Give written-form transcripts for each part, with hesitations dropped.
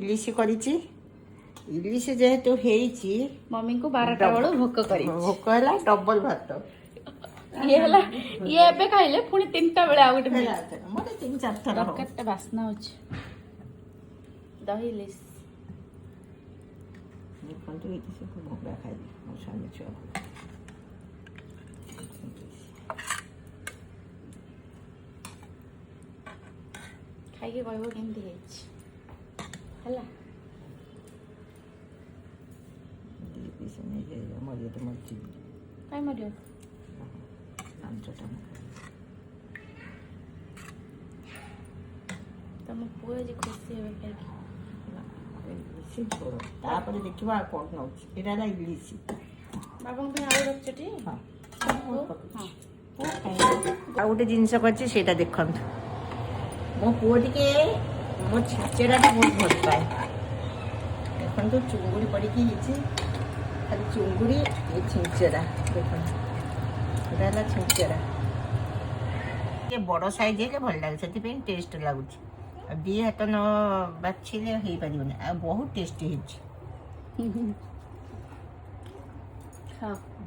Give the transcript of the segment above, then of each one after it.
ଇଲିଶି କରିଛି। ଇଲିଶି ଯେହେତୁ ହେଇଛି ମମିଙ୍କୁ 12ଟା ବେଳୁ ଭୋକ କରି ଭୋକ ହେଲା ଡବଲ ଭାତ ଇଏ ହେଲା ଇଏ ଏବେ ଖାଇଲେ ପୁଣି 3ଟା ବେଳେ ଆଉ ଗୋଟେ ମିଳେ। ମୋତେ 3-4 ଥର ହବ। ତରକାରୀଟା ବାସ୍ନା ହଉଛି ଦହି ଇଲିଶି। ଦେଖନ୍ତୁ ଏଇଠି ସବୁ ଭୋଗା ଖାଇବି ମୋ ସ୍ୱାମୀ ଛୁଆ। ଖାଇକି କହିବ କେମିତି ହେଇଛି ହେଲା। ମରିବ ମରିଛି କାଇଁ ମରିବ? 5ଟା ତମ ପୁଅ ଆଜି ଖୁସି ହେବେ ଖାଇକି। ଇଲିଶି ଝୋଳ ତାପରେ ଦେଖିବା ଆଉ କ'ଣ ନେଉଛି। ଏଇଟା ହେଲା ଇଲିଶି। ବାବାଙ୍କ ପାଇଁ ଆଳୁ ରଖଛଟି? ହଁ ହଁ ଆଉ ଗୋଟେ ଜିନିଷ କରିଛି ସେଇଟା ଦେଖନ୍ତୁ। ମୋ ପୁଅ ଟିକେ ମୋ ଛେଚେରାଟା ବହୁତ ଭଲ ପାଏ। ଦେଖନ୍ତୁ ଚୁଙ୍ଗୁଡ଼ି ପଡ଼ିକି ହେଇଛି। ଖାଲି ଚୁଙ୍ଗୁଡ଼ି ଏ ଛେଞ୍ଚେରା ଦେଖନ୍ତୁ। ଏଇଟା ହେଲା ଛେଞ୍ଚେରା। ଟିକେ ବଡ଼ ସାଇଜ୍ ହେଲେ ଭଲ ଲାଗେ ସେଥିପାଇଁ ଟେଷ୍ଟ ଲାଗୁଛି। ଆଉ 2 ହାତ ନ ବାଛିଲେ ହେଇପାରିବନି। ଆଉ ବହୁତ ଟେଷ୍ଟି ହେଇଛି।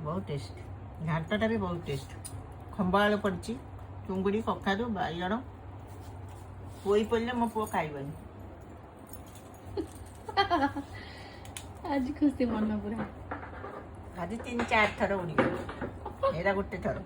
ବହୁତ ଟେଷ୍ଟ। ଘାଣ୍ଟଟା ବି ବହୁତ ଟେଷ୍ଟ। ଖମ୍ବ ଆଳୁ ପଡ଼ିଛି, ଚୁଙ୍ଗୁଡ଼ି, କଖାରୁ, ବାଇଗଣ, ପୋଇ ପଡ଼ିଲେ ମୋ ପୁଅ ଖାଇବନି। ଆଜି ଖୁସି ମନ ପୁରା। ଆଜି 3-4 ଥର ଉଡ଼ିବ। ଏଇଟା ଗୋଟେ ଥର।